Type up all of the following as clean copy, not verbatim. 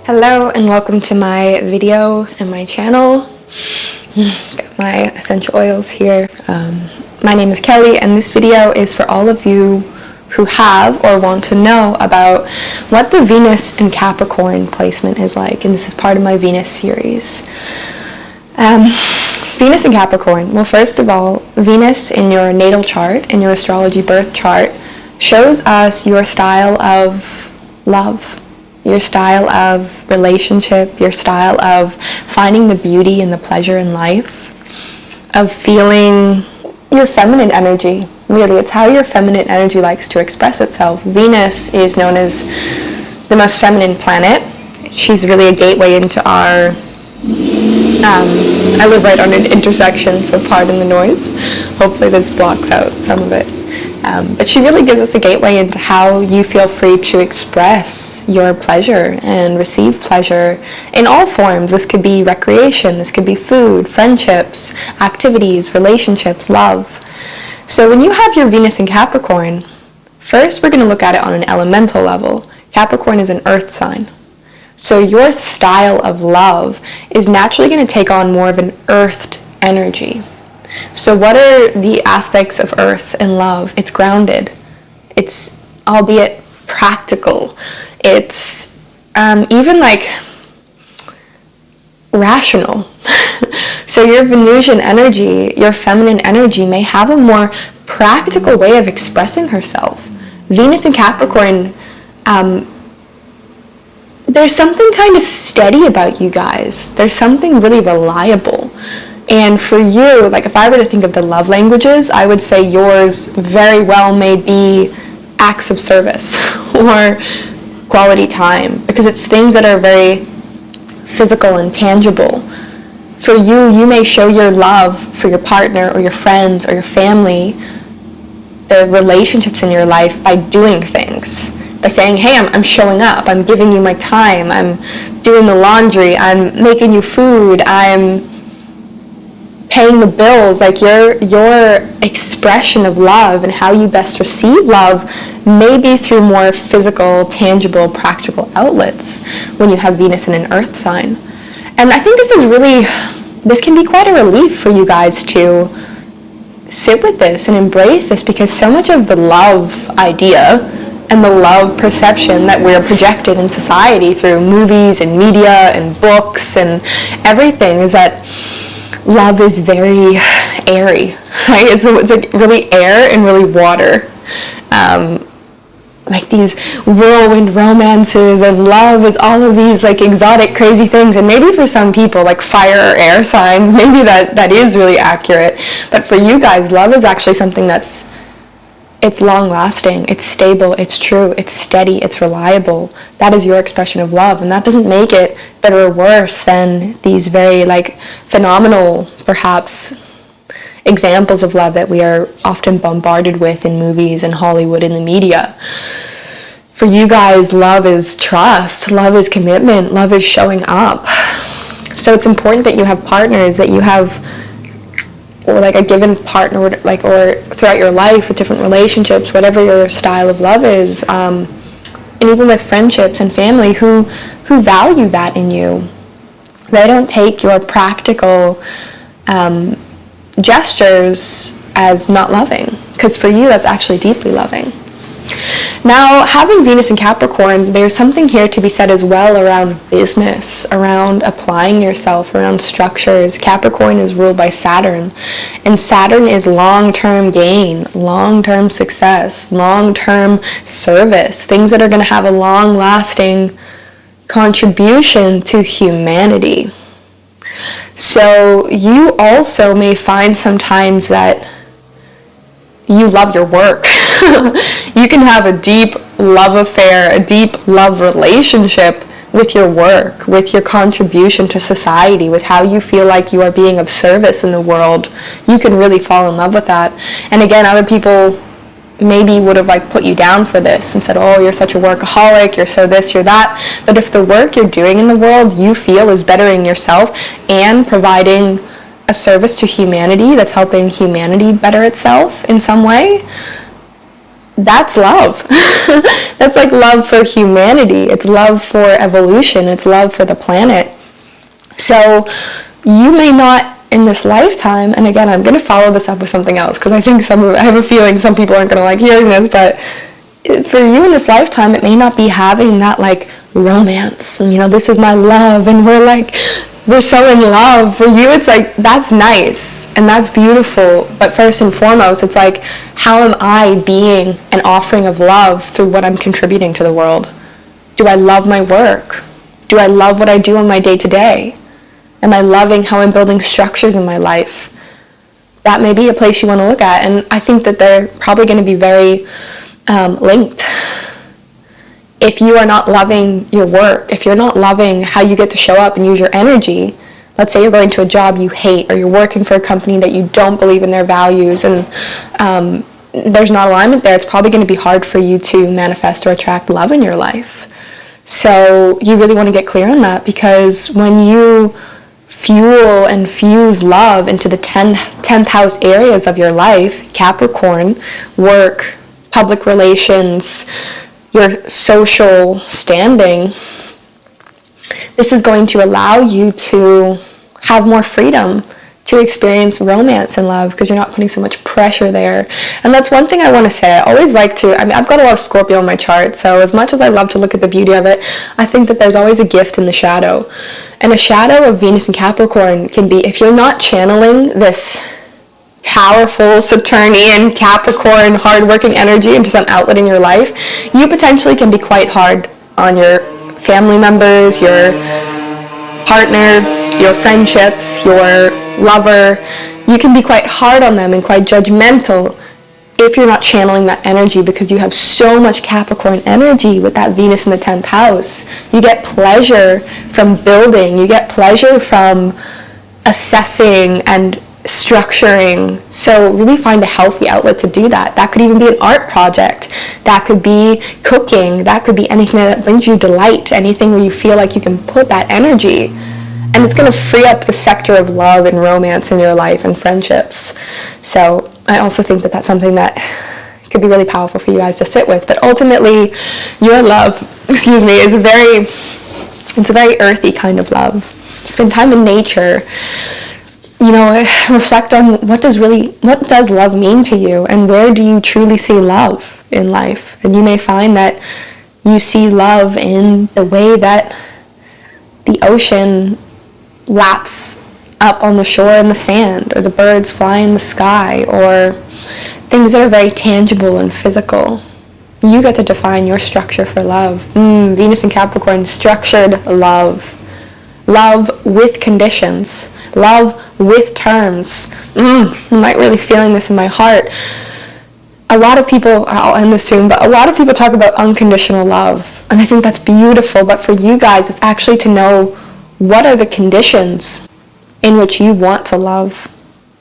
Hello and welcome to my video and my channel. Got my essential oils here. My name is Kelly and this video is for all of you who have or want to know about what the Venus and Capricorn placement is like, and this is part of my Venus series. Venus and Capricorn. Well, first of all, Venus in your natal chart, in your astrology birth chart, shows us your style of love, your style of relationship, your style of finding the beauty and the pleasure in life, of feeling your feminine energy. Really, it's how your feminine energy likes to express itself. Venus is known as the most feminine planet. She's really a gateway into our I live right on an intersection, so pardon the noise. Hopefully this blocks out some of it. But she really gives us a gateway into how you feel free to express your pleasure and receive pleasure in all forms. This could be recreation, this could be food, friendships, activities, relationships, love. So when you have your Venus in Capricorn, first we're going to look at it on an elemental level. Capricorn is an earth sign. So your style of love is naturally going to take on more of an earthed energy. So what are the aspects of earth and love? It's grounded. It's albeit practical. It's even like rational. So your Venusian energy, your feminine energy may have a more practical way of expressing herself. Venus in Capricorn, there's something kind of steady about you guys. There's something really reliable. And for you, like if I were to think of the love languages, I would say yours very well may be acts of service or quality time, because it's things that are very physical and tangible. For you, you may show your love for your partner or your friends or your family, the relationships in your life, by doing things. By saying, hey, I'm showing up, I'm giving you my time, I'm doing the laundry, I'm making you food, I'm paying the bills. Like your expression of love and how you best receive love may be through more physical, tangible, practical outlets when you have Venus in an earth sign. And I think this can be quite a relief for you guys to sit with this and embrace this, because so much of the love idea and the love perception that we're projected in society through movies and media and books and everything is that love is very airy, right? It's like really air and really water. Like these whirlwind romances, and love is all of these like exotic, crazy things. And maybe for some people, like fire or air signs, maybe that is really accurate. But for you guys, love is actually something it's long-lasting, it's stable, it's true, it's steady, it's reliable. That is your expression of love, and that doesn't make it better or worse than these very like phenomenal, perhaps, examples of love that we are often bombarded with in movies and Hollywood and the media. For you guys, love is trust, love is commitment, love is showing up. So it's important that you have partners, that you have, or like a given partner, or throughout your life with different relationships, whatever your style of love is, and even with friendships and family who value that in you. They don't take your practical gestures as not loving, because for you that's actually deeply loving. Now, having Venus in Capricorn, there's something here to be said as well around business, around applying yourself, around structures. Capricorn is ruled by Saturn, and Saturn is long-term gain, long-term success, long-term service, things that are going to have a long-lasting contribution to humanity. So you also may find sometimes that you love your work. You can have a deep love affair, a deep love relationship with your work, with your contribution to society, with how you feel like you are being of service in the world. You can really fall in love with that. And again, other people maybe would have like put you down for this and said, oh, you're such a workaholic, you're so this, you're that. But if the work you're doing in the world you feel is bettering yourself and providing a service to humanity that's helping humanity better itself in some way, that's love. That's like love for humanity. It's love for evolution. It's love for the planet. So you may not in this lifetime, and again, I'm going to follow this up with something else, because I think I have a feeling some people aren't going to like hearing this, but for you in this lifetime, it may not be having that like romance, and this is my love, and we're so in love. For you, it's like, that's nice, and that's beautiful, but first and foremost, it's like, how am I being an offering of love through what I'm contributing to the world? Do I love my work? Do I love what I do in my day-to-day? Am I loving how I'm building structures in my life? That may be a place you want to look at, and I think that they're probably going to be very linked. If you are not loving your work, if you're not loving how you get to show up and use your energy, let's say you're going to a job you hate, or you're working for a company that you don't believe in their values, and there's not alignment there, it's probably going to be hard for you to manifest or attract love in your life. So you really want to get clear on that, because when you fuel and fuse love into the 10th house areas of your life, Capricorn, work, public relations, your social standing, this is going to allow you to have more freedom to experience romance and love, because you're not putting so much pressure there. And that's one thing I want to say. I always like to, I've got a lot of Scorpio in my chart, so as much as I love to look at the beauty of it, I think that there's always a gift in the shadow. And a shadow of Venus and Capricorn can be, if you're not channeling this powerful Saturnian Capricorn hardworking energy into some outlet in your life, you potentially can be quite hard on your family members, your partner, your friendships, your lover. You can be quite hard on them and quite judgmental if you're not channeling that energy, because you have so much Capricorn energy with that Venus in the 10th house. You get pleasure from building. You get pleasure from assessing and structuring. So really find a healthy outlet to do that. That could even be an art project. That could be cooking. That could be anything that brings you delight. Anything where you feel like you can put that energy. And it's going to free up the sector of love and romance in your life and friendships. So I also think that that's something that could be really powerful for you guys to sit with. But ultimately, your love, is it's a very earthy kind of love. Spend time in nature. Reflect on what does love mean to you, and where do you truly see love in life? And you may find that you see love in the way that the ocean laps up on the shore in the sand, or the birds fly in the sky, or things that are very tangible and physical. You get to define your structure for love. Venus and Capricorn, structured love. Love with conditions. Love with terms. I'm not really feeling this in my heart. A lot of people, I'll end this soon, but a lot of people talk about unconditional love, and I think that's beautiful, but for you guys, it's actually to know what are the conditions in which you want to love.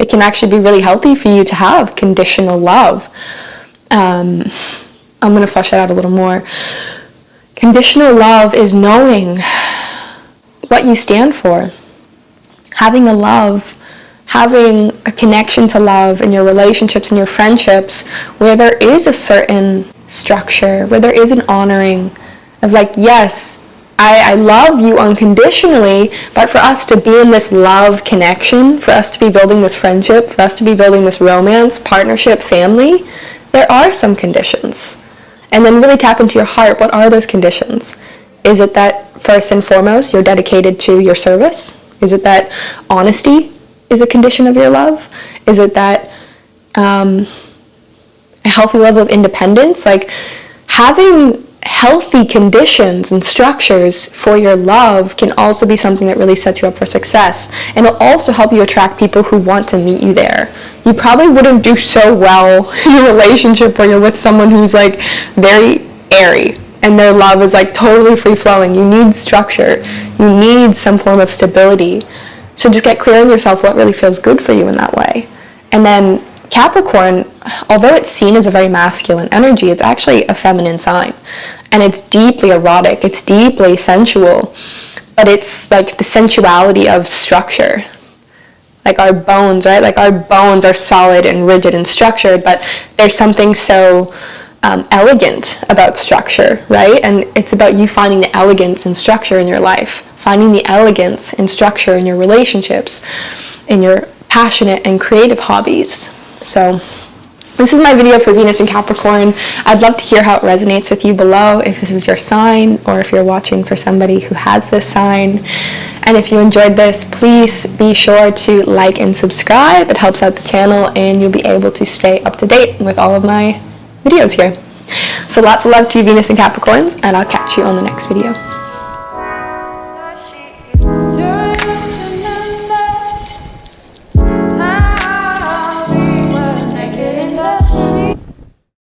It can actually be really healthy for you to have conditional love. I'm going to flesh that out a little more. Conditional love is knowing what you stand for. Having a connection to love in your relationships and your friendships, where there is a certain structure, where there is an honoring of like, yes, I love you unconditionally, but for us to be in this love connection, for us to be building this friendship, for us to be building this romance, partnership, family, there are some conditions. And then really tap into your heart. What are those conditions? Is it that first and foremost you're dedicated to your service? Is it that honesty is a condition of your love? Is it that a healthy level of independence? Like, having healthy conditions and structures for your love can also be something that really sets you up for success. And it'll also help you attract people who want to meet you there. You probably wouldn't do so well in a relationship where you're with someone who's like very airy and their love is like totally free-flowing. You need structure. You need some form of stability. So just get clear on yourself what really feels good for you in that way. And then Capricorn, although it's seen as a very masculine energy, it's actually a feminine sign. And it's deeply erotic, it's deeply sensual, but it's like the sensuality of structure. Like our bones, right? Like our bones are solid and rigid and structured, but there's something so elegant about structure, right? And it's about you finding the elegance and structure in your life, finding the elegance and structure in your relationships, in your passionate and creative hobbies. So this is my video for Venus and Capricorn. I'd love to hear how it resonates with you below, if this is your sign or if you're watching for somebody who has this sign. And if you enjoyed this, please be sure to like and subscribe. It helps out the channel and you'll be able to stay up to date with all of my videos here. So lots of love to you, Venus and Capricorns, and I'll catch you on the next video.